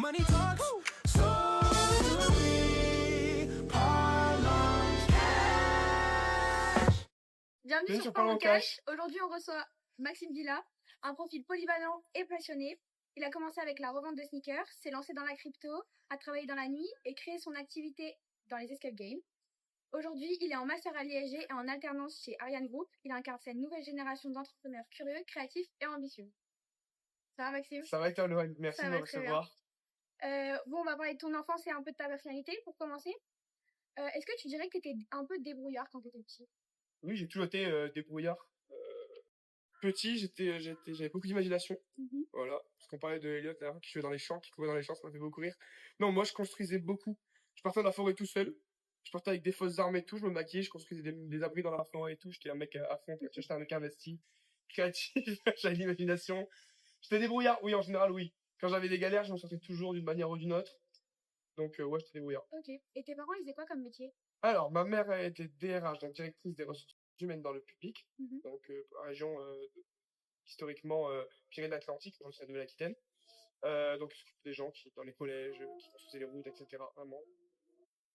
Money talks, so do we. Parlons cash. Bienvenue sur Parlons Cash. Aujourd'hui, on reçoit Maxime Villa, un profil polyvalent et passionné. Il a commencé avec la revente de sneakers, s'est lancé dans la crypto, a travaillé dans la nuit et créé son activité dans les escape games. Aujourd'hui, il est en master à l'ISG et en alternance chez Ariane Group. Il incarne cette nouvelle génération d'entrepreneurs curieux, créatifs et ambitieux. Ça va, Maxime? Ça va et toi, Loane? Merci Ça de va me très recevoir. Bon, on va parler de ton enfance et un peu de ta personnalité pour commencer. Est-ce que tu dirais que tu étais un peu débrouillard quand tu étais petit? Oui, j'ai toujours été débrouillard. Petit, j'avais beaucoup d'imagination. Voilà. Parce qu'on parlait de Elliot là, qui jouait dans les champs, qui courait dans les champs, ça m'a fait beaucoup rire. Non, moi, je construisais beaucoup. Je partais dans la forêt tout seul. Je partais avec des fausses armes et tout. Je me maquillais, je construisais des abris dans la forêt et tout. J'étais un mec à fond. J'étais un mec investi, créatif, j'avais l'imagination. J'étais débrouillard, oui, en général, oui. Quand j'avais des galères, je m'en sortais toujours d'une manière ou d'une autre. Donc, ouais, j'étais débrouillard. Ok. Et tes parents, ils faisaient quoi comme métier? Alors, ma mère elle était DRH, donc directrice des ressources humaines dans le public. Donc, région historiquement Pyrénées-Atlantiques, dans la Nouvelle-Aquitaine. Donc, elle s'occupe des gens qui, dans les collèges, qui construisaient les routes, etc. Vraiment,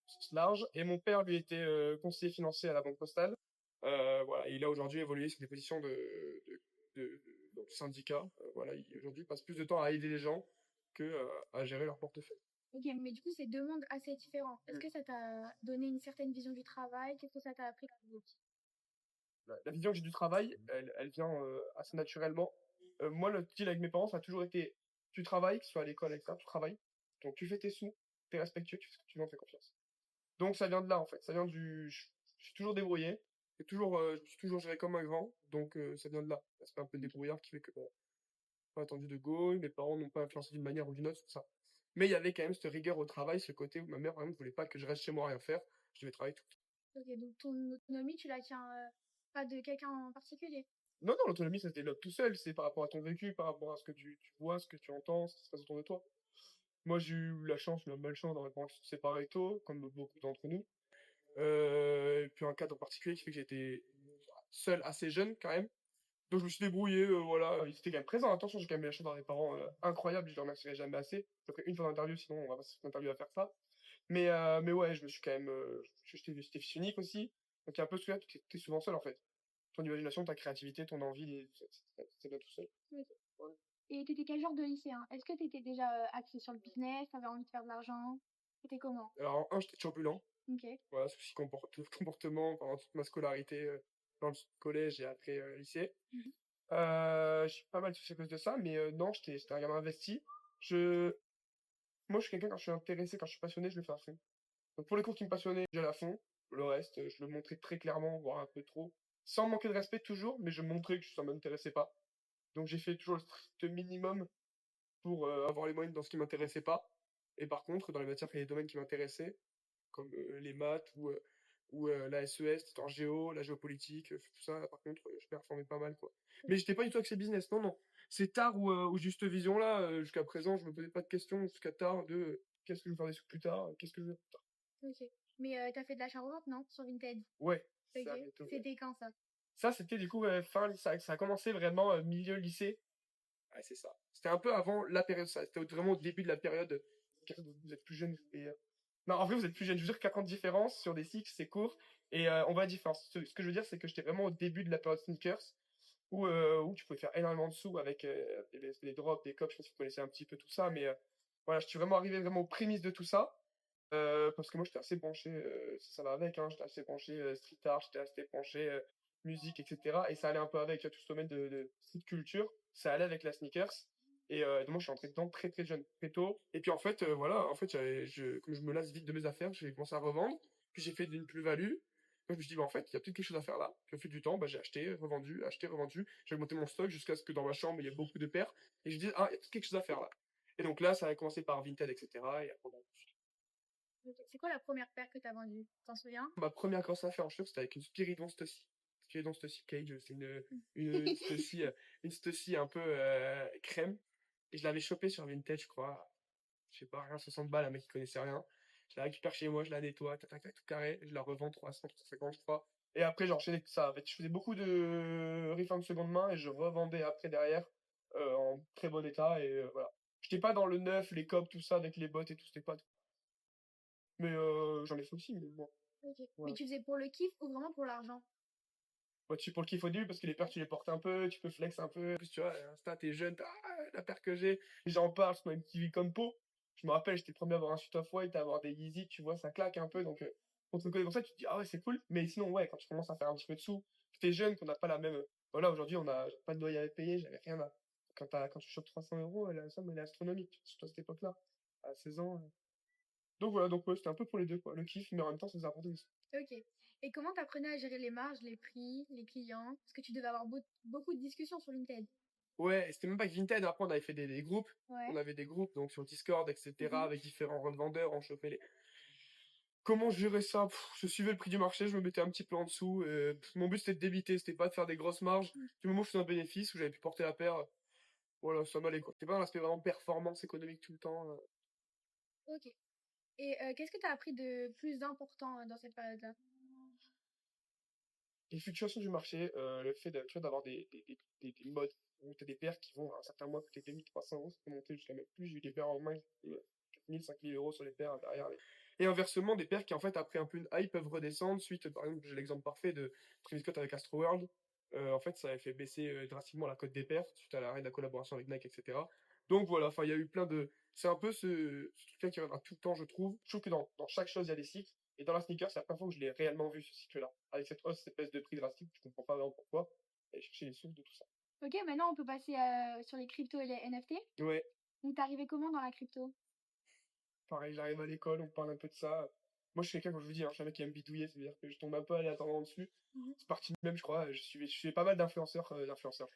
c'est large. Et mon père, lui, était conseiller financier à la Banque Postale. Voilà, il a aujourd'hui évolué sur des positions donc, syndicat. Voilà, aujourd'hui, il passe plus de temps à aider les gens que à gérer leur portefeuille. Ok, mais du coup, c'est deux mondes assez différents. Est-ce que ça t'a donné une certaine vision du travail? Qu'est-ce que ça t'a appris quand tu étais petit? La vision que j'ai du travail, elle vient assez naturellement. Moi, le deal avec mes parents, ça a toujours été, tu travailles, que ce soit à l'école, etc., tu travailles. Donc, tu fais tes sous, t'es respectueux, tu fais ce que tu veux, on te fait confiance. Donc, ça vient de là, en fait. Ça vient je suis toujours débrouillé. Je suis toujours géré comme un grand. Donc, ça vient de là. L'aspect un peu débrouillard qui fait que, pas attendu de Gaulle, mes parents n'ont pas influencé d'une manière ou d'une autre, c'est ça. Mais il y avait quand même cette rigueur au travail, ce côté où ma mère, par exemple, voulait pas que je reste chez moi à rien faire. Je devais travailler tout. Ok, donc ton autonomie, tu la tiens pas de quelqu'un en particulier? Non, non, l'autonomie, ça se développe tout seul. C'est par rapport à ton vécu, par rapport à ce que tu vois, ce que tu entends, ce qui se passe autour de toi. Moi, j'ai eu la chance, la malchance d'avoir mes parents qui se sont séparés tôt, comme beaucoup d'entre nous. Et puis un cadre particulier qui fait que j'étais seul assez jeune, quand même. Donc, je me suis débrouillé, voilà. Ils étaient quand même présents. Attention, j'ai quand même eu la chance d'avoir des parents incroyables. Je les remercierai jamais assez. J'ai pris une fois d'interview, sinon on va passer cette interview à faire ça. Mais ouais, je me suis quand même... j'étais fils unique aussi. Donc, il y a un peu ce que t'es souvent seul, en fait. Ton imagination, ta créativité, ton envie, c'est bien tout seul. Ok. Et t'étais quel genre de lycéen? Est-ce que t'étais déjà axé sur le business? T'avais envie de faire de l'argent? C'était comment? Alors, en un, j'étais turbulent. Ok. Voilà, souci comportement pendant toute ma scolarité dans le collège et après lycée. J'ai pas mal touché à cause de ça, mais non, j'étais un gamin investi. Moi, je suis quelqu'un, quand je suis intéressé, quand je suis passionné, je le fais à fond. Donc, pour les cours qui me passionnaient, j'allais à fond. Le reste, je le montrais très clairement, voire un peu trop. Sans manquer de respect toujours, mais je montrais que ça m'intéressait pas. Donc, j'ai fait toujours le strict minimum pour avoir les moyens dans ce qui m'intéressait pas. Et par contre, dans les matières et les domaines qui m'intéressaient, comme les maths ou la SES, c'était en géo, la géopolitique, tout ça, par contre, je performais pas mal, quoi. Mais j'étais pas du tout axé business, non, non. C'est tard ou juste vision là, jusqu'à présent, je me posais pas de questions jusqu'à tard de qu'est-ce que je vais faire des sous plus tard, qu'est-ce que je veux faire plus tard. Ok. Mais t'as fait de l'achat-revente, non? Sur Vinted? Ouais, Ok. ça bientôt, ouais. C'était quand ça? Ça, c'était du coup ça a commencé vraiment milieu lycée. Ouais, c'est ça. C'était un peu avant la période, ça. C'était vraiment au début de la période. Vous êtes plus jeune. Non, en vrai, vous êtes plus jeune. Je veux dire, 4 ans de différence sur des cycles, c'est court. Et on va dire, enfin, ce que je veux dire, c'est que j'étais vraiment au début de la période sneakers, où tu pouvais faire énormément de sous avec des drops, des cops. Je sais pas si vous connaissez un petit peu tout ça, mais voilà, je suis vraiment arrivé vraiment aux prémices de tout ça. Parce que moi, j'étais assez branché, ça va avec, hein, j'étais assez branché street art, j'étais assez branché musique, etc. Et ça allait un peu avec tout ce domaine de street culture. Ça allait avec la sneakers. Et donc moi, je suis entré dedans très très jeune, très tôt. Et puis en fait, voilà, en fait, comme je me lasse vite de mes affaires, j'ai commencé à revendre. Puis j'ai fait une plus-value. Donc je me suis dit, bah, en fait, il y a peut-être quelque chose à faire là. Puis au fil du temps, bah, j'ai acheté, revendu. J'ai augmenté mon stock jusqu'à ce que dans ma chambre, il y ait beaucoup de paires. Et je me dis, ah, il y a peut-être quelque chose à faire là. Et donc là, ça a commencé par Vinted, etc. Et après, Ok. C'est quoi la première paire que t'as vendue? T'en souviens? ma première grosse affaire en cheveux, c'était avec une Spiridon Stussy. Spiridon Stussy Cage, c'est une Stussy, une Stussy un peu crème. Et je l'avais chopée sur Vinted, je crois. Je sais pas, rien, 60 balles, un mec qui connaissait rien. Je la récupère chez moi, je la nettoie, tac, tac, tac, tout carré. Je la revends 300, 350, je crois. Et après, j'enchaînais tout ça. En fait, je faisais beaucoup de refund de seconde main et je revendais après derrière en très bon état. Et voilà. J'étais pas dans le neuf, les copes, tout ça, avec les bottes et tout, c'était pas. Mais j'en ai fait aussi, mais bon. Ok. Mais Ouais. tu faisais pour le kiff ou vraiment pour l'argent? Ouais, tu pour le kiff au début, parce que les paires, tu les portes un peu, tu peux flex un peu. En plus, tu vois, Insta, t'es jeune, la paire que j'ai, les gens en parlent, c'est une kiwi comme peau. Je me rappelle, j'étais le premier à avoir un Suit Off-White, à avoir des Yeezy, tu vois, ça claque un peu, donc on te connaît pour ça, tu te dis, ah ouais, c'est cool. Mais sinon, ouais, quand tu commences à faire un petit peu de sous, que t'es jeune, qu'on n'a pas la même. Voilà, aujourd'hui, on a pas de loyer à payer, j'avais rien à. Quand tu chopes 300 €, la somme, elle est astronomique, surtout à cette époque-là, à 16 ans. Donc voilà, donc ouais, c'était un peu pour les deux, quoi. Le kiff, mais en même temps, ça nous a apporté aussi. Ok. Et comment t'apprenais à gérer les marges, les prix, les clients? Parce que tu devais avoir beaucoup de discussions sur Vinted. Ouais, c'était même pas que Vinted, après on avait fait des groupes. Ouais. On avait des groupes, donc sur Discord, etc., Mhm. avec différents revendeurs, on chopait les. Comment je gérais ça? Je suivais le prix du marché, je me mettais un petit peu en dessous. Mon but c'était de débiter, c'était pas de faire des grosses marges. Du moment où je faisais un bénéfice, où j'avais pu porter la paire, voilà, ça m'allait quoi. C'était pas un aspect vraiment performance économique tout le temps. Ok. Et qu'est-ce que t'as appris de plus important dans cette période-là? Les fluctuations du marché, le fait tu vois, d'avoir des modes, où t'as des paires qui vont à un certain mois coûter 2300 €, ça peut monter jusqu'à même plus. J'ai eu des paires en main, 4000, 5000 € sur les paires derrière. Et inversement, des paires qui en fait, après un peu une hype, peuvent redescendre. Suite, par exemple, j'ai l'exemple parfait de Travis Scott avec Astroworld. En fait, ça avait fait baisser drastiquement la cote des paires, suite à l'arrêt de la collaboration avec Nike, etc. Donc voilà, enfin, il y a eu plein de. C'est un peu ce truc-là qui reviendra tout le temps, je trouve. Je trouve que dans chaque chose, il y a des cycles. Et dans la sneaker, c'est la première fois que je l'ai réellement vu, ce cycle-là. Avec cette hausse, cette baisse de prix drastique, je comprends pas vraiment pourquoi. Et chercher les sources de tout ça. Ok, maintenant on peut passer sur les cryptos et les NFT. Ouais, Donc t'es arrivé comment dans la crypto? pareil, j'arrive à l'école, on parle un peu de ça. Moi, je suis quelqu'un, comme je vous dis, je suis un mec qui aime bidouiller, c'est-à-dire que je tombe un peu aléatoirement dessus. Mhm. C'est parti de même, je crois. Je suivais pas mal d'influenceurs, je veux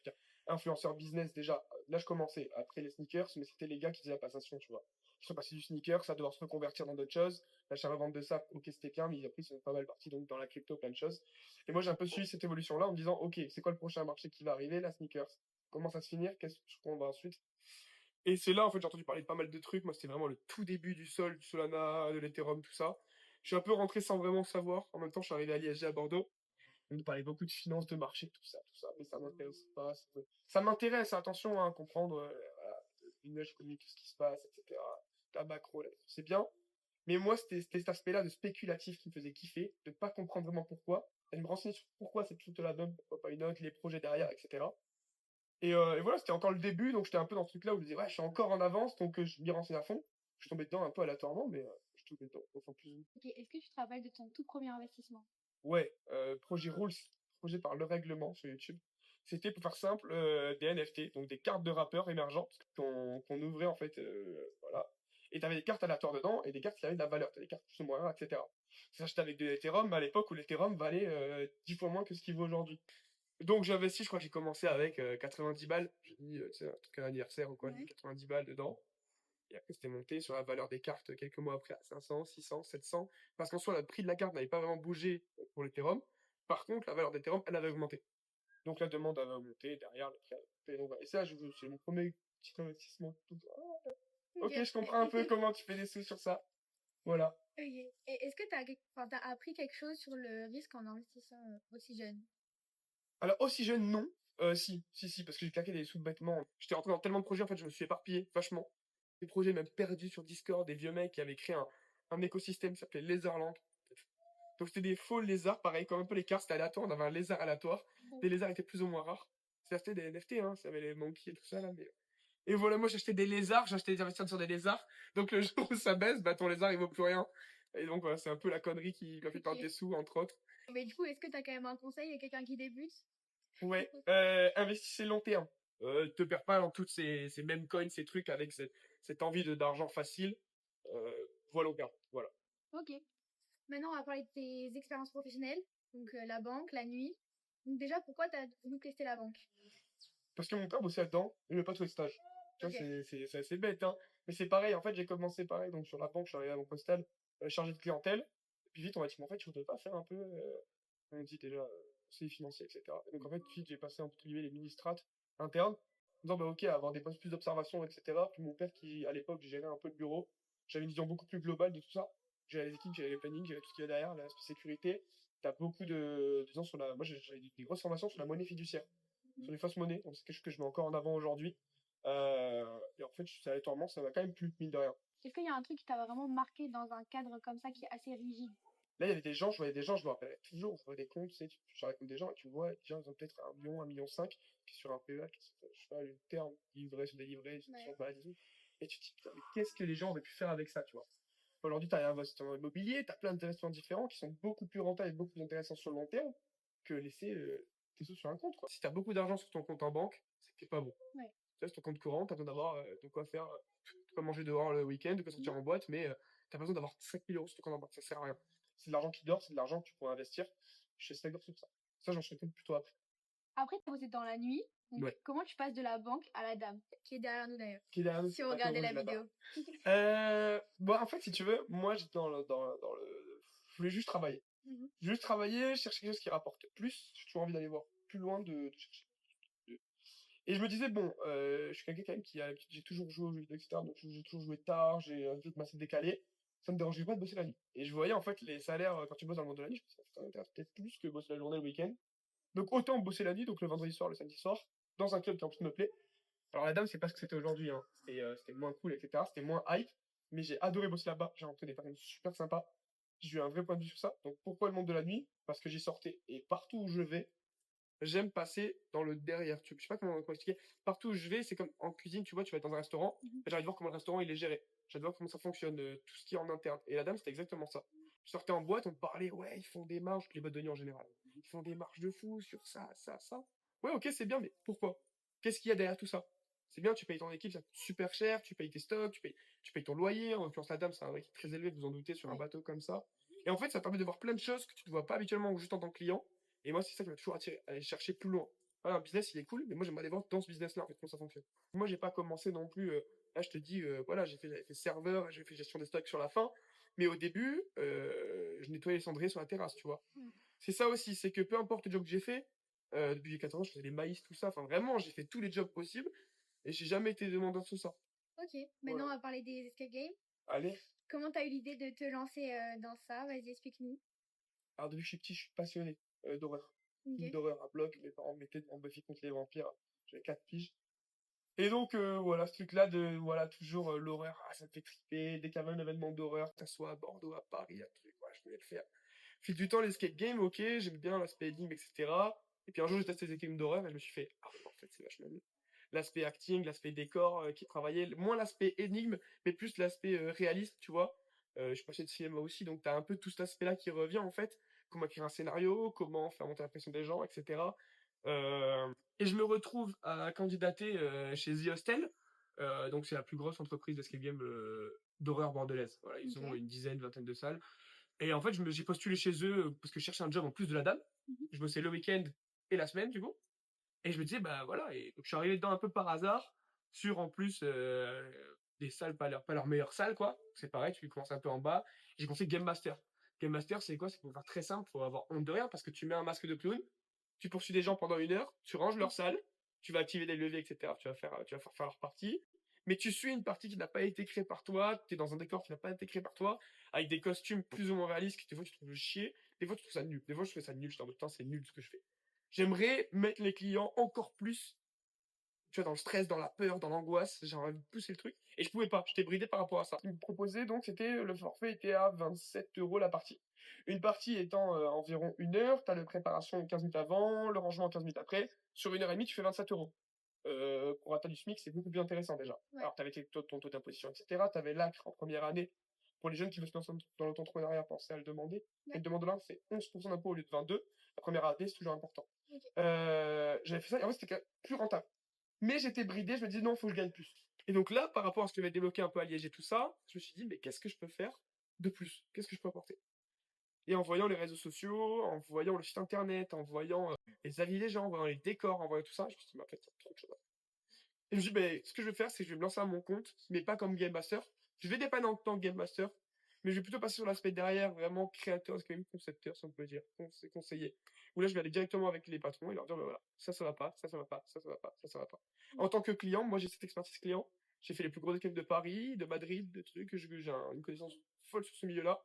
dire, influenceurs business déjà. Là, je commençais après les sneakers, mais c'était les gars qui faisaient la passation, tu vois. Ils sont passés du sneaker, ça doit se reconvertir dans d'autres choses. L'achat-revente de ça, ok, c'était bien, mais après, ils sont pas mal partis donc dans la crypto, plein de choses. Et moi, j'ai un peu suivi cette évolution-là en me disant, ok, c'est quoi le prochain marché qui va arriver, la sneakers? Comment ça se finir? Qu'est-ce qu'on va ensuite? Et c'est là, en fait, j'ai entendu parler de pas mal de trucs. Moi, c'était vraiment le tout début du Sol, du Solana, de l'Ethereum, tout ça. Je suis un peu rentré sans vraiment savoir. En même temps, je suis arrivé à l'ISG à Bordeaux. On nous parlait beaucoup de finances, de marché, tout ça, tout ça. Mais ça m'intéresse pas. Ça m'intéresse, attention, hein, comprendre voilà, l'image économique, ce qui se passe, etc. La macro, c'est bien. Mais moi, c'était cet aspect-là de spéculatif qui me faisait kiffer, de pas comprendre vraiment pourquoi. Et de me renseigner sur pourquoi cette toute-là donne, pourquoi pas une autre, les projets derrière, etc. Et voilà, c'était encore le début, donc j'étais un peu dans ce truc-là où je me disais, ouais, je suis encore en avance, donc je m'y renseigne à fond. Je suis tombé dedans un peu aléatoirement, mais je suis tombé dedans, enfin plus. Ok, est-ce que tu te rappelles de ton tout premier investissement? Ouais, projet Rules, projet par le règlement sur YouTube. C'était, pour faire simple, des NFT, donc des cartes de rappeurs émergentes qu'on ouvrait en fait, voilà. Et t'avais des cartes aléatoires dedans et des cartes qui avaient de la valeur, t'avais des cartes plus ou moins rares, etc. Ça s'achetait avec de l'Ethereum à l'époque où l'Ethereum valait 10 fois moins que ce qu'il vaut aujourd'hui. Donc j'ai investi, je crois que j'ai commencé avec 90 balles. J'ai mis, tu sais, un truc à l'anniversaire ou quoi, j'ai mis Ouais. 90 balles dedans. Et après, c'était monté sur la valeur des cartes quelques mois après à 500, 600, 700. Parce qu'en soi, le prix de la carte n'avait pas vraiment bougé pour l'Ethereum. Par contre, la valeur d'Ethereum, elle avait augmenté. Donc la demande avait augmenté, derrière, le prix avait augmenté. Donc, voilà. Et ça, c'est mon premier petit investissement. Ok, je comprends un peu comment tu fais des sous sur ça. Voilà. Ok. Et est-ce que t'as appris quelque chose sur le risque en investissant aussi jeune? Alors, aussi jeune, non. Si, parce que j'ai claqué des sous bêtement. J'étais rentré dans tellement de projets, en fait, je me suis éparpillé vachement. Des projets même perdus sur Discord, des vieux mecs qui avaient créé un écosystème qui s'appelait Lézardland. Donc, c'était des faux lézards, pareil, comme un peu les cartes, c'était aléatoire, on avait un lézard aléatoire. Les lézards étaient plus ou moins rares. C'était des NFT, hein, ça avait les monkeys et tout ça, là, mais. Et voilà, moi, j'achetais des lézards, j'achetais des investissements sur des lézards. Donc, le jour où ça baisse, bah, ton lézard, il vaut plus rien. Et donc, voilà, c'est un peu la connerie qui m'a fait perdre Ok. des sous, entre autres. Mais du coup, est-ce que t'as quand même un conseil à quelqu'un qui débute? Ouais, investissez long terme. Te perds pas dans toutes ces mêmes coins, ces trucs avec cette envie d'argent facile. Voilà long terme, voilà. Ok. Maintenant, on va parler de tes expériences professionnelles. Donc, la banque, la nuit. Donc, déjà, pourquoi t'as voulu tester la banque? Parce que mon père bossait là-dedans, il veut pas trouver de stage. Tu vois, Ok. c'est assez bête, hein. Mais c'est pareil, en fait, j'ai commencé pareil, donc sur la banque, je suis arrivé à mon postal, chargé de clientèle. Et puis vite, on m'a dit, mais en fait, tu voudrais pas faire un peu, on dit déjà, conseiller financier, etc. Et donc, en fait, vite, j'ai passé, entre guillemets, les mini-strates internes, en disant, bah, ok, avoir des postes plus d'observation, etc. Puis mon père, qui, à l'époque, gérait un peu le bureau, j'avais une vision beaucoup plus globale de tout ça. J'avais les équipes, j'avais les plannings, j'avais tout ce qu'il y a derrière, l'aspect sécurité. T'as beaucoup disons, moi, j'avais des grosses formations sur la monnaie fiduciaire, sur les fausses monnaies. Donc, c'est quelque chose que je mets encore en avant aujourd'hui. Et en fait, aléatoirement, ça m'a quand même plu, mine de rien. Est-ce qu'il y a un truc qui t'a vraiment marqué dans un cadre comme ça qui est assez rigide? Là, il y avait des gens, je voyais des gens, je me rappellerai toujours, je voyais des comptes, tu sais, tu racontes des gens et tu vois, les gens, ils ont peut-être 1 million, 1,5 million, qui est sur un PEA, qui est, je sais pas, le terme, livré sur délivré, sur Ouais. balade et tout. Et tu te dis, putain, mais qu'est-ce que les gens auraient pu faire avec ça, tu vois? Aujourd'hui, tu as un investissement immobilier, tu as plein d'investissements différents qui sont beaucoup plus rentables et beaucoup plus intéressants sur le long terme que laisser tes sous sur un compte, quoi. Si tu as beaucoup d'argent sur ton compte en banque, c'est que t'es pas bon. Ouais. Tu vois, sur ton compte courant, tu as besoin d'avoir de quoi faire, de quoi manger dehors le week-end, de quoi sortir en boîte, mais tu as besoin d'avoir 5 000 euros sur ton compte en banque, ça sert à rien. C'est de l'argent qui dort, c'est de l'argent que tu pourrais investir. Je suis d'accord sur ça. Ça, j'en suis compte plutôt après. Après, tu bossé dans la nuit. Donc, Ouais. comment tu passes de la banque à la dame? Qui est derrière nous d'ailleurs. Qui est derrière nous, Si vous bateau regardez la rouge, là-bas. vidéo. Bon, en fait, si tu veux, moi, j'étais dans le. Je voulais juste travailler. Juste travailler, chercher quelque chose qui rapporte plus. J'ai toujours envie d'aller voir plus loin de chercher. Et je me disais, bon, je suis quelqu'un quand même j'ai toujours joué aux jeux vidéo, etc. Donc j'ai toujours joué tard, j'ai un rythme assez décalé. Ça me dérangeait pas de bosser la nuit. Et je voyais en fait les salaires quand tu bosses dans le monde de la nuit, je me disais, ça m'intéresse peut-être plus que bosser la journée le week-end. Donc autant bosser la nuit, donc le vendredi soir, le samedi soir, dans un club qui en plus me plaît. Alors la dame, c'est pas ce que c'était aujourd'hui, hein. C'était moins cool, etc. C'était moins hype. Mais j'ai adoré bosser là-bas. J'ai rencontré des personnes super sympas. J'ai eu un vrai point de vue sur ça. Donc pourquoi le monde de la nuit? Parce que j'y sortais. Et partout où je vais, j'aime passer dans le derrière. Je sais pas comment expliquer. Partout où je vais, c'est comme en cuisine, tu vois, tu vas être dans un restaurant. J'ai envie de voir comment le restaurant il est géré. J'ai envie de voir comment ça fonctionne, tout ce qui est en interne. Et la dame, c'était exactement ça. Je sortais en boîte, on me parlait, ouais, ils font des marges, les boîtes de nuit en général. Ils font des marges de fou sur ça, ça, ça. Ouais, ok, c'est bien, mais pourquoi? Qu'est-ce qu'il y a derrière tout ça? C'est bien, tu payes ton équipe, ça coûte super cher, tu payes tes stocks, tu payes ton loyer. En l'occurrence, la dame, c'est un truc très élevé, vous en doutez, sur un bateau comme ça. Et en fait, ça permet de voir plein de choses que tu ne vois pas habituellement ou juste en tant que client. Et moi, c'est ça qui m'a toujours attiré, aller chercher plus loin. Voilà, un business, il est cool, mais moi, j'aimerais aller voir dans ce business-là, en fait, comment ça fonctionne. Moi, j'ai pas commencé non plus, là, je te dis, voilà, j'avais fait serveur, j'ai fait gestion des stocks sur la fin. Mais au début, je nettoyais les cendriers sur la terrasse, tu vois. C'est ça aussi, c'est que peu importe le job que j'ai fait, depuis 14 ans, je faisais les maïs, tout ça. Enfin, vraiment, j'ai fait tous les jobs possibles et j'ai jamais été demandeur de tout ça. Ok, maintenant on va parler des escape games. Allez. Comment t'as eu l'idée de te lancer dans ça? Vas-y, explique-nous. Alors, depuis que je suis petit, je suis passionné d'horreur. Ok. D'horreur à bloc, mes parents me mettaient devant Buffy contre les vampires. J'avais 4 piges. Et donc, voilà, ce truc-là de, voilà, toujours l'horreur, ça me fait triper. Dès qu'il y avait un événement d'horreur, que ça soit à Bordeaux, à Paris, un truc, voilà, je voulais le faire. Fil du temps, l'escape game, ok, j'aime bien l'aspect énigme, etc. Et puis un jour, j'ai testé les games d'horreur et je me suis fait, ah ouais, en fait, c'est vachement mieux. L'aspect acting, l'aspect décor qui travaillait, moins l'aspect énigme, mais plus l'aspect réaliste, tu vois. Je suis passé de cinéma aussi, donc t'as un peu tout cet aspect-là qui revient, en fait. Comment écrire un scénario, comment faire monter la pression des gens, etc. Et je me retrouve à candidater chez The Hostel. Donc c'est la plus grosse entreprise d'escape game d'horreur bordelaise. Voilà, ils ont une dizaine, vingtaine de salles. Et en fait, j'ai postulé chez eux parce que je cherchais un job en plus de la dame. Je bossais le week-end et la semaine, du coup. Et je me disais, bah voilà. Et donc, je suis arrivé dedans un peu par hasard, sur en plus des salles, pas leur meilleure salle, quoi. C'est pareil, tu commences un peu en bas. J'ai commencé Game Master. Game Master, c'est quoi? C'est pour faire très simple, faut avoir honte de rien parce que tu mets un masque de clown, tu poursuis des gens pendant 1 heure, tu ranges leur salle, tu vas activer des leviers, etc. Tu vas faire leur partie. Mais tu suis une partie qui n'a pas été créée par toi, tu es dans un décor qui n'a pas été créé par toi, avec des costumes plus ou moins réalistes, que des fois tu trouves chier, des fois tu trouves ça nul, des fois je fais ça nul, je suis en mode temps c'est nul ce que je fais. J'aimerais mettre les clients encore plus, tu vois, dans le stress, dans la peur, dans l'angoisse, j'aimerais pousser le truc, et je pouvais pas, j'étais bridé par rapport à ça. Ce qu'ils me proposaient donc, le forfait était à 27 € la partie. Une partie étant environ 1 heure, t'as la préparation 15 minutes avant, le rangement 15 minutes après, sur 1 heure et demie tu fais 27 €. Pour atteindre du SMIC, c'est beaucoup plus intéressant déjà. Ouais. Alors, t'avais ton taux d'imposition, etc. T'avais l'ACRE en première année. Pour les jeunes qui veulent se lancer dans l'entrepreneuriat, pensez à le demander. Ouais. Et le demande là, c'est 11% d'impôt au lieu de 22. La première année, c'est toujours important. Ok. J'avais fait ça, et en fait, c'était plus rentable. Mais j'étais bridé, je me disais non, faut que je gagne plus. Et donc là, par rapport à ce que j'avais débloqué un peu à Liège et tout ça, je me suis dit, mais qu'est-ce que je peux faire de plus? Qu'est-ce que je peux apporter? Et en voyant les réseaux sociaux, en voyant le site internet, en voyant les avis des gens, en voyant les décors, en voyant tout ça, je me suis dit, mais en fait, il y a trop de choses à faire. Et je me suis dit, ben, ce que je vais faire, c'est que je vais me lancer à mon compte, mais pas comme Game Master. Je vais dépanner en tant que Game Master, mais je vais plutôt passer sur l'aspect derrière, vraiment créateur, c'est quand même concepteur, si on peut dire, conseiller. Où là, je vais aller directement avec les patrons et leur dire, ben voilà, ça va pas, ça va pas, ça va pas, ça va pas. En tant que client, moi, j'ai cette expertise client. J'ai fait les plus grosses équipes de Paris, de Madrid, de trucs, j'ai une connaissance folle sur ce milieu-là.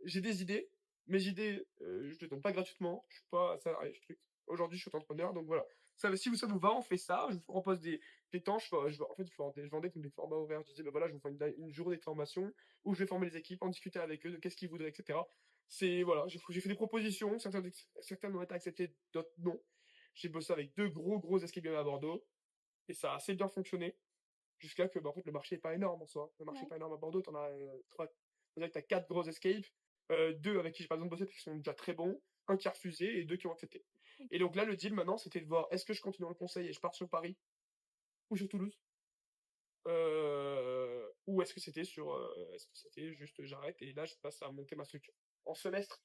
J'ai des idées. Mes idées, je les donne pas gratuitement. Je suis pas salarié, je truc. Aujourd'hui, je suis entrepreneur, donc voilà. Si ça vous va, on fait ça. Je vous propose des temps. En fait, je vendais comme des formats horaires. Je disais, ben voilà, je vous fais une journée de formation où je vais former les équipes, en discuter avec eux de qu'est-ce qu'ils voudraient, etc. Voilà, j'ai fait des propositions. Certaines ont été acceptées, d'autres non. J'ai bossé avec 2 gros escape games à Bordeaux et ça a assez bien fonctionné jusqu'à que, en fait, le marché est pas énorme en soi. Le marché est Ouais. pas énorme à Bordeaux. T'en as 3. On dirait que t'as 4 gros escapes, 2 avec qui j'ai pas besoin de bosser parce qu'ils sont déjà très bons, un qui a refusé et 2 qui ont accepté. Et donc là, le deal maintenant, c'était de voir est-ce que je continue dans le conseil et je pars sur Paris ou sur Toulouse, ou est-ce que c'était juste j'arrête et là je passe à monter ma structure. En semestre,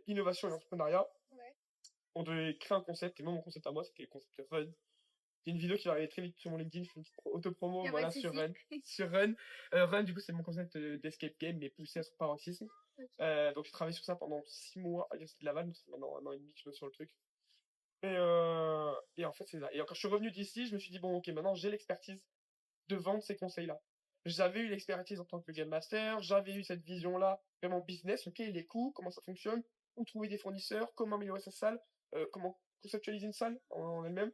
innovation et entrepreneuriat, Ouais. on devait créer un concept et moi mon concept à moi c'était le concept Run. Il y a une vidéo qui va arriver très vite sur mon LinkedIn, je fais une petite autopromo, Y a pas voilà, de sur souci. Run. Sur Run. Run, du coup, c'est mon concept d'escape game, mais poussé à son paroxysme. Ok. Donc j'ai travaillé sur ça pendant 6 mois à l'Université de Laval, donc c'est maintenant 1 an et demi que je bosse sur le truc. Et en fait, c'est ça. Et quand je suis revenu d'ici, je me suis dit, bon, ok, maintenant j'ai l'expertise de vendre ces conseils-là. J'avais eu l'expertise en tant que Game Master, j'avais eu cette vision-là, vraiment business, ok, les coûts, comment ça fonctionne, où trouver des fournisseurs, comment améliorer sa salle, comment conceptualiser une salle en elle-même.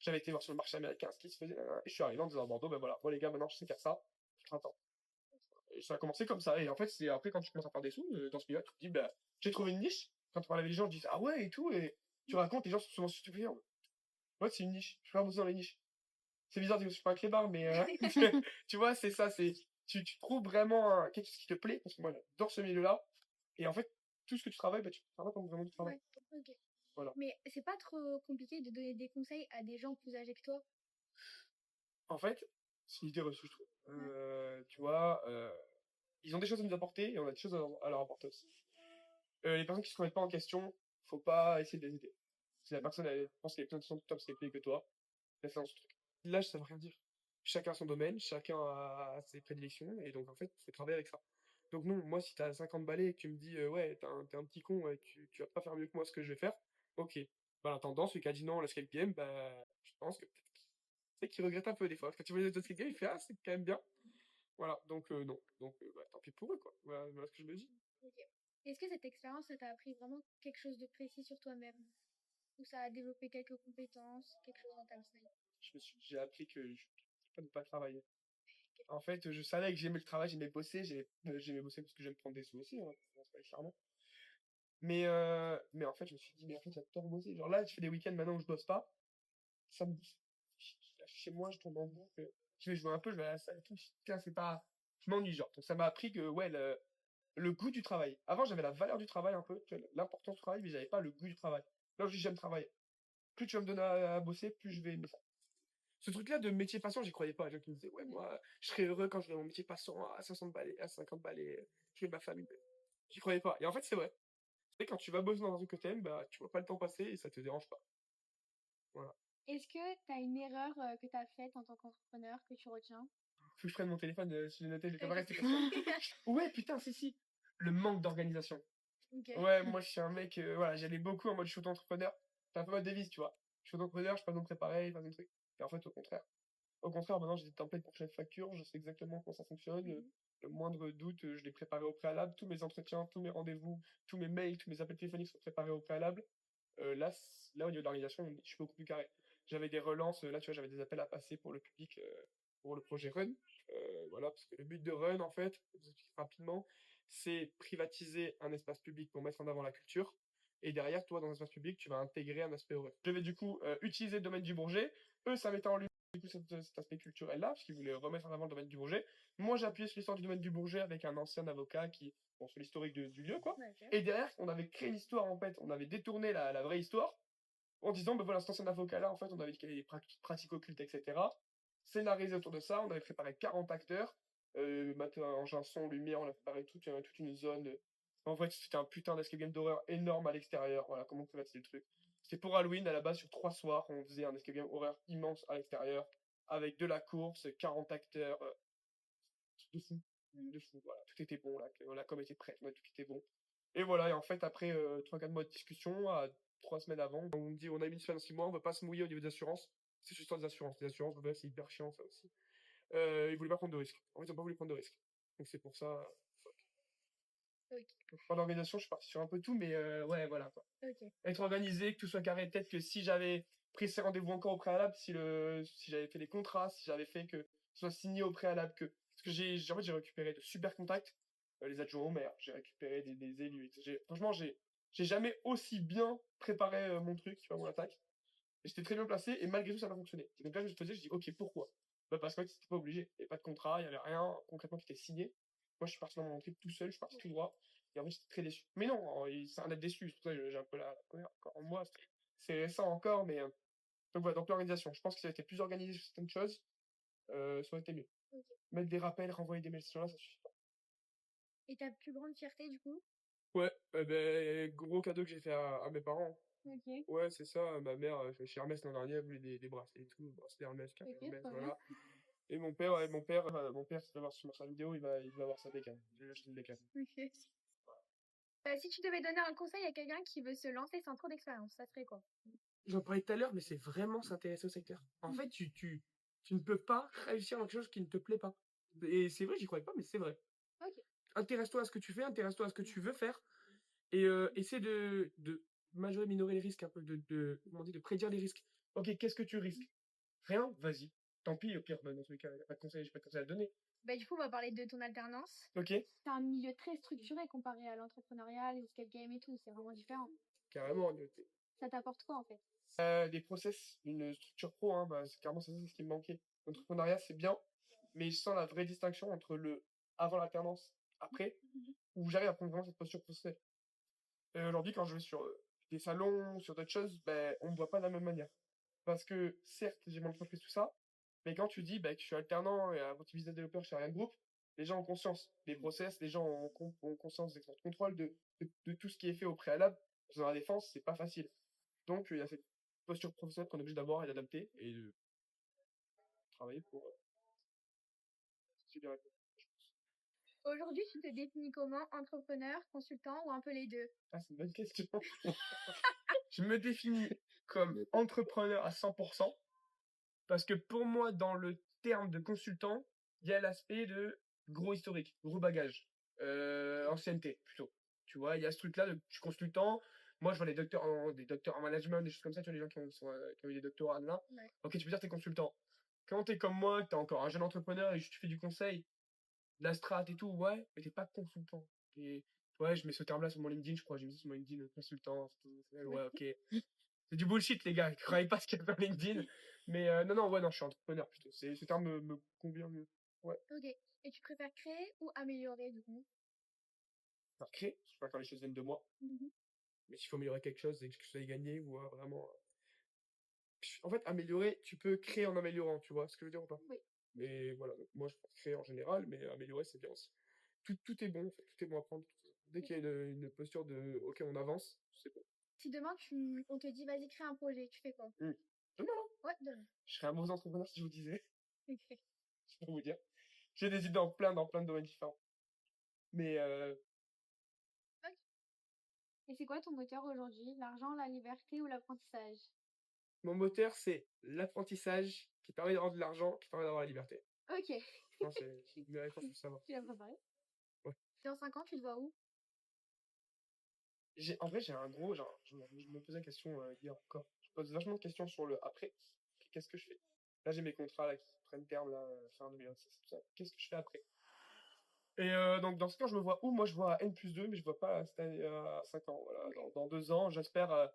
J'avais été voir sur le marché américain ce qui se faisait, et je suis arrivé en disant à Bordeaux, ben voilà, moi les gars, maintenant je sais faire ça, je printemps. Et ça a commencé comme ça, et en fait, c'est après quand tu commences à faire des sous, dans ce milieu-là, tu te dis, ben, j'ai trouvé une niche, quand tu parles avec les gens, ils disent, ah ouais, et tout, et tu racontes, les gens sont souvent stupéfaits. Ouais, c'est une niche, je fais pas bosser dans les niches. C'est bizarre de dire que je suis pas un clébard, mais tu vois, c'est ça, tu trouves vraiment quelque chose qui te plaît, parce que moi, j'adore ce milieu-là, et en fait, tout ce que tu travailles, bah, tu travailles comme vraiment du travail. Ouais, ok. Voilà. Mais c'est pas trop compliqué de donner des conseils à des gens plus âgés que toi? En fait, c'est une idée reçue, je trouve. Tu vois, ils ont des choses à nous apporter, et on a des choses à leur apporter aussi. Les personnes qui se remettent pas en question, faut pas essayer de les aider. Si la personne, elle pense qu'elle est plein de top skillés que toi, laisse-la dans ce truc. L'âge, ça veut rien dire. Chacun a son domaine, chacun a ses prédilections, et donc en fait, faut travailler avec ça. Donc non, moi, si t'as 50 balais et que tu me dis, ouais, t'es un petit con, ouais, tu vas pas faire mieux que moi ce que je vais faire, ok. Bah, la tendance, celui qui a dit non à l'escape game, bah, je pense que peut-être qu'il regrette un peu des fois. Quand tu vois les autres escape games, il fait, ah, c'est quand même bien. Voilà, donc non. Donc, bah, tant pis pour eux, quoi. Voilà ce que je me dis. Ok. Est-ce que cette expérience, ça t'a appris vraiment quelque chose de précis sur toi-même? Ou ça a développé quelques compétences, quelque chose dans ta vie? J'ai appris que je pas ne pas travailler. En fait, je savais que j'aimais le travail, j'aimais bosser, j'aimais bosser parce que j'aime prendre des sous aussi, hein, c'est pas charmant. Mais en fait, je me suis dit, mais en fait, j'adore bosser. Genre là, je fais des week-ends maintenant où je bosse pas. Ça me, chez moi, je tombe en boucle. Je vais jouer un peu, je vais à la salle et tout. Tiens, c'est pas, je m'ennuie, genre. Donc ça m'a appris que, ouais, le goût du travail. Avant, j'avais la valeur du travail un peu, tu vois, l'importance du travail, mais j'avais pas le goût du travail. Là, je dis, j'aime travailler. Plus tu vas me donner à bosser, plus je vais aimer ça. Ce truc-là de métier passant, j'y croyais pas. Les gens qui me disaient, ouais, moi, je serais heureux quand je ferais mon métier passant à 60 balais, à 50 balais, je fais ma famille. J'y croyais pas. Et en fait, c'est vrai. Et quand tu vas bosser dans un truc que t'aimes, bah, tu vois pas le temps passer et ça te dérange pas. Voilà. Est-ce que t'as une erreur que t'as faite en tant qu'entrepreneur que tu retiens? Faut que je prenne mon téléphone, si j'ai noté, j'ai Ok. resté Ouais, putain, si. Le manque d'organisation. Ok. Ouais, moi, je suis un mec, voilà, j'allais beaucoup en mode je suis auto-entrepreneur. C'est un peu ma devise, tu vois. Je suis auto-entrepreneur, je suis pas besoin de préparer, pas besoin de trucs. Et en fait, au contraire. Au contraire, maintenant, j'ai des templates pour chaque facture, je sais exactement comment ça fonctionne. Le moindre doute, je l'ai préparé au préalable. Tous mes entretiens, tous mes rendez-vous, tous mes mails, tous mes appels téléphoniques sont préparés au préalable. Là, au niveau de l'organisation, je suis beaucoup plus carré. J'avais des relances, là, tu vois, j'avais des appels à passer pour le public, pour le projet Run. Voilà, parce que le but de Run, en fait, je vous explique rapidement, c'est privatiser un espace public pour mettre en avant la culture. Et derrière, toi, dans un espace public, tu vas intégrer un aspect horaire. Je vais du coup utiliser le domaine du Bourget. Eux, ça mettait en lumière du coup cet aspect culturel-là, parce qu'ils voulaient remettre en avant le domaine du Bourget. Moi, j'ai appuyé sur l'histoire du domaine du Bourget avec un ancien avocat qui, bon, sur l'historique du lieu, quoi. Ouais, ok. Et derrière, on avait créé l'histoire, en fait. On avait détourné la vraie histoire en disant, ben voilà, cet ancien avocat-là, en fait, on avait dit qu'il y avait des pratiques occultes, etc. Scénarisé autour de ça, on avait préparé 40 acteurs. Engin son, lumière, on a préparé toute une zone. En fait, c'était un putain d'escape game d'horreur énorme à l'extérieur. Voilà comment privatiser le truc. C'était pour Halloween, à la base, sur 3 soirs, on faisait un escape game horreur immense à l'extérieur, avec de la course, 40 acteurs, de fou. De fou, voilà. Tout était bon, là. La com était prête, tout était bon. Et voilà, et en fait, après 3-4 mois de discussion, 3 semaines avant, on me dit, on a mis une semaine dans 6 mois, on veut pas se mouiller au niveau des assurances. C'est juste des assurances. Les assurances, c'est hyper chiant, ça aussi. Ils voulaient pas prendre de risques. En fait, ils ont pas voulu prendre de risques. Donc c'est pour ça, fuck. Ok. Pour l'organisation, je suis parti sur un peu tout, mais ouais, voilà, quoi. Ok. Être organisé, que tout soit carré. Peut-être que si j'avais pris ces rendez-vous encore au préalable, si j'avais fait les contrats, si j'avais fait que ce soit signé au préalable, parce que en fait, j'ai récupéré de super contacts, les adjoints au maire, j'ai récupéré des élus. Franchement, j'ai jamais aussi bien préparé mon truc, tu vois, mon attaque. Et j'étais très bien placé, et malgré tout, ça n'a pas fonctionné. Et donc là, je me suis dit, ok, pourquoi? Bah, parce que c'était pas obligé. Il n'y avait pas de contrat, il n'y avait rien concrètement qui était signé. Moi, je suis parti dans mon trip tout seul, je suis parti tout droit. Et en fait, j'étais très déçu. Mais non, c'est un d'être déçu. C'est pour ça que j'ai un peu la colère encore en moi. C'est récent encore, mais. Donc voilà, donc l'organisation. Je pense que ça a été plus organisé sur certaines choses, ça aurait été mieux. Ok. Mettre des rappels, renvoyer des messages là, ça suffit pas. Et ta plus grande fierté, du coup? Ouais, ben, gros cadeau que j'ai fait à mes parents. Ok. Ouais, c'est ça. Ma mère, chez Hermès l'an dernier, elle voulait des bracelets et tout. Bracelet Hermès, cap Ok, Hermès, trop bien. voilà. Et mon père, ouais, mon père, s'il va voir sur sa vidéo, il va voir sa bécane. Je vais lui acheter une bécane. Ok. Si tu devais donner un conseil à quelqu'un qui veut se lancer sans trop d'expérience, ça serait quoi? J'en parlais tout à l'heure, mais c'est vraiment s'intéresser au secteur. En fait, tu ne peux pas réussir dans quelque chose qui ne te plaît pas. Et c'est vrai, j'y croyais pas, mais c'est vrai. Ok. Intéresse-toi à ce que tu fais, intéresse-toi à ce que tu veux faire, et essaie de majorer, minorer les risques un peu, comment on dit, de prédire les risques. Ok, qu'est-ce que tu risques? Rien? Vas-y. Tant pis, au pire, dans tous les cas, j'ai pas de conseil à te donner. Bah, du coup, on va parler de ton alternance. Ok, C'est un milieu très structuré comparé à l'entrepreneuriat, les escape games et tout. C'est vraiment différent. carrément. Ça t'apporte quoi, en fait? Des process, une structure pro, hein, bah, c'est carrément ça, c'est ce qui me manquait. L'entrepreneuriat, c'est bien, mais je sens la vraie distinction entre le avant l'alternance, après, où j'arrive à prendre vraiment cette posture professionnelle. Et aujourd'hui, quand je vais sur des salons, sur d'autres choses, ben, on me voit pas de la même manière. Parce que, certes, j'ai mon entreprise, tout ça, mais quand tu dis ben, que je suis alternant et un petit business développeur chez Ariane Group, les gens ont conscience des process, les gens ont conscience des contrôles, de tout ce qui est fait au préalable. Dans la défense, c'est pas facile. Donc, il y a cette posture professionnelle qu'on est obligé d'avoir et d'adapter et de travailler pour subir. Aujourd'hui, tu te définis comment? Entrepreneur, consultant ou un peu les deux? Ah, c'est une bonne question. Je me définis comme entrepreneur à 100%, parce que pour moi, dans le terme de consultant, il y a l'aspect de gros historique, gros bagage, ancienneté plutôt. Tu vois, il y a ce truc-là de je suis consultant. Moi, je vois des docteurs en management, des choses comme ça, tu vois, les gens qui ont eu des doctorats là. Ouais. Ok, tu peux dire que tu es consultant. Quand tu es comme moi, que tu es encore un jeune entrepreneur et que tu fais du conseil, de la strat et tout, ouais, mais t'es pas consultant. Ouais, je mets ce terme-là sur mon LinkedIn, je crois, j'ai mis ça sur mon LinkedIn, consultant, ouais, ok. C'est du bullshit, les gars, croyez pas ce qu'il y a sur LinkedIn. Mais non, ouais, non, je suis entrepreneur plutôt. Ce terme me convient mieux. Ouais. Ok. Et tu préfères créer ou améliorer, du coup? Enfin, créer, je sais pas quand les choses viennent de moi. Mais s'il faut améliorer quelque chose, c'est que je sois gagné ou vraiment. En fait, améliorer, tu peux créer en améliorant, tu vois ce que je veux dire ou pas? Oui. Mais voilà, donc moi je pense créer en général, mais améliorer c'est bien aussi. Tout est bon, en fait, tout est bon à prendre. Dès qu'il y a une posture de ok, on avance, c'est bon. Si demain, on te dit, vas-y, crée un projet, tu fais quoi? Demain, là, Ouais, demain. je serais un mauvais entrepreneur si je vous disais, Ok. je peux vous dire. J'ai des idées dans plein de domaines différents. Mais Et c'est quoi ton moteur aujourd'hui? L'argent, la liberté ou l'apprentissage? mon moteur, c'est l'apprentissage qui permet de rendre de l'argent, qui permet d'avoir la liberté. Ok. Non, c'est une réponse pour savoir. Tu l'as préparé? Ouais. Dans 5 ans, tu te vois où? En vrai, j'ai un gros, genre, je me posais la question hier encore. Je pose vachement de questions sur le après. Qu'est-ce que je fais? Là, j'ai mes contrats là, qui prennent terme là, fin 2026. Tout ça. Qu'est-ce que je fais après? Et donc, dans ce temps, je me vois où? Moi, je vois à N+2, mais je vois pas cette année à 5 ans. Voilà. Dans 2 ans, avoir,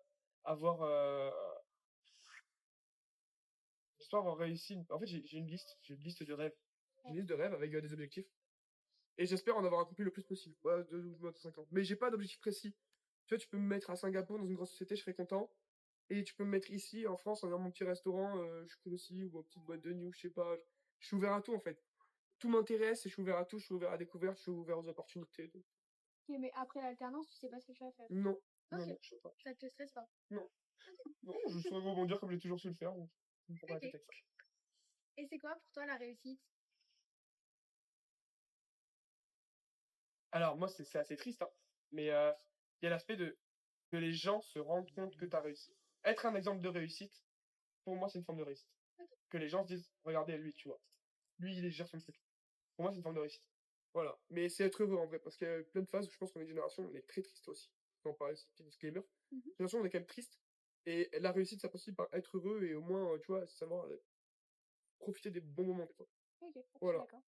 j'espère avoir réussi. En fait, j'ai une liste. J'ai une liste de rêves. J'ai une liste de rêves avec des objectifs. Et j'espère en avoir accompli le plus possible. Voilà, 5 ans. Mais j'ai pas d'objectif précis. Tu vois, tu peux me mettre à Singapour dans une grosse société, je serais content. Et tu peux me mettre ici, en France, dans mon petit restaurant, je suis aussi, ou en petite boîte de nuit, je sais pas. Je suis ouvert à tout, en fait. Tout m'intéresse et je suis ouvert à tout, je suis ouvert à la découverte, je suis ouvert aux opportunités. Donc. Ok, mais après l'alternance, tu sais pas ce que tu vas faire. Non. Ok. Non, je sais pas. Ça te stresse pas. Non. Non, je saurais rebondir comme j'ai toujours su le faire. Donc, je me prends pas la tête avec ça. Et c'est quoi pour toi la réussite? Alors, moi, c'est assez triste, hein. Mais il y a l'aspect que les gens se rendent compte que tu as réussi. Être un exemple de réussite, pour moi, c'est une forme de réussite. Que les gens se disent, regardez lui, tu vois. Lui, il gère son truc. Pour moi, c'est une forme de réussite. Voilà. Mais c'est être heureux en vrai, parce qu'il y a plein de phases où je pense qu'on est une génération, on est très triste aussi. On parle, c'est un petit disclaimer. Mhm. Génération, on est quand même triste. Et la réussite, ça passe aussi par être heureux et au moins, tu vois, savoir profiter des bons moments des fois. Ok, je suis Voilà. d'accord.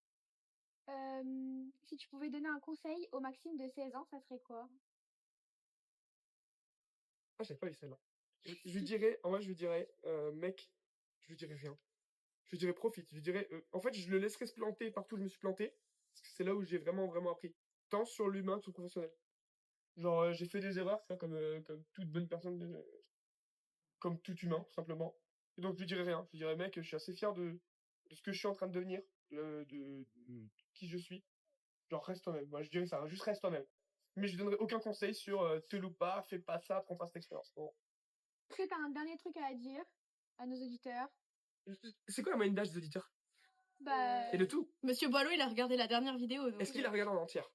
Si tu pouvais donner un conseil au Maxime de 16 ans, ça serait quoi? Ah, j'avais pas vu celle-là. Je lui dirais, en vrai, je lui dirais, mec, je lui dirais rien. Je lui dirais profite. Je lui dirais, en fait, je le laisserais se planter partout où je me suis planté. Parce que c'est là où j'ai vraiment, vraiment appris. Tant sur l'humain que sur le professionnel. Genre, j'ai fait des erreurs, tu vois, comme toute bonne personne, comme tout humain, tout simplement. Et donc, je lui dirais rien. Je lui dirais, mec, je suis assez fier de ce que je suis en train de devenir, de qui je suis. Genre, reste toi-même. Moi, je dirais ça, hein, juste reste toi-même. Mais je donnerai aucun conseil sur te loupe pas, fais pas ça, prends pas cette expérience. Bon. Est-ce que tu as un dernier truc à dire à nos auditeurs? C'est quoi la moyenne d'âge des auditeurs? Bah, Et de tout? Monsieur Boileau, il a regardé la dernière vidéo. Donc, Est-ce qu'il a regardé en entière?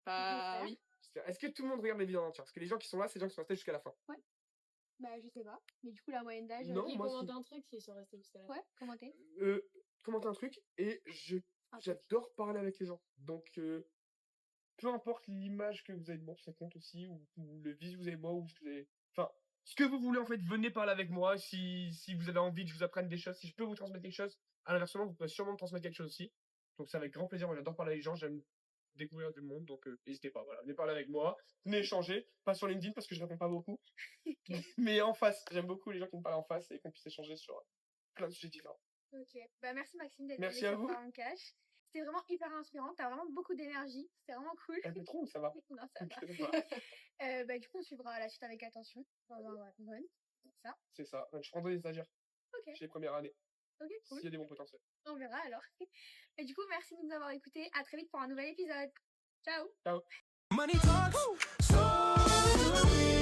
Bah oui. Est-ce que tout le monde regarde les vidéos en entière? Parce que les gens qui sont là, c'est les gens qui sont restés jusqu'à la fin. bah, je sais pas. Mais du coup, la moyenne d'âge. Non, Qui moi, commente si. un truc s'ils sont restés jusqu'à la fin. Ouais, commentez. Commenter un truc et Un truc. j'adore parler avec les gens. Donc, peu importe l'image que vous avez de moi, ça compte aussi, ou le visu que vous avez de moi, ou ce que vous avez... Enfin, ce que vous voulez, en fait, venez parler avec moi. Si vous avez envie que je vous apprenne des choses, si je peux vous transmettre quelque chose, à l'inversement, vous pouvez sûrement me transmettre quelque chose aussi. Donc, c'est avec grand plaisir. Moi, j'adore parler avec les gens, j'aime découvrir du monde, donc n'hésitez pas. Voilà, venez parler avec moi, venez échanger. Pas sur LinkedIn parce que je réponds pas beaucoup, mais en face. J'aime beaucoup les gens qui me parlent en face et qu'on puisse échanger sur plein de sujets différents. Ok. Bah, merci Maxime d'être Merci venu à sur vous. Parlons Cash. C'était vraiment hyper inspirant. T'as vraiment beaucoup d'énergie. C'était vraiment cool. Un peu trop, ça va. Non, ça va. Ok, voilà. Bah, du coup, on suivra la suite avec attention. On va voir run. Ça. C'est ça. Je prendrai des stagiaires Ok. chez les premières années, Ok, cool. s'il y a des bons potentiels. On verra alors. Et du coup, merci de nous avoir écoutés. À très vite pour un nouvel épisode. Ciao. Ciao. Money talks, so do we.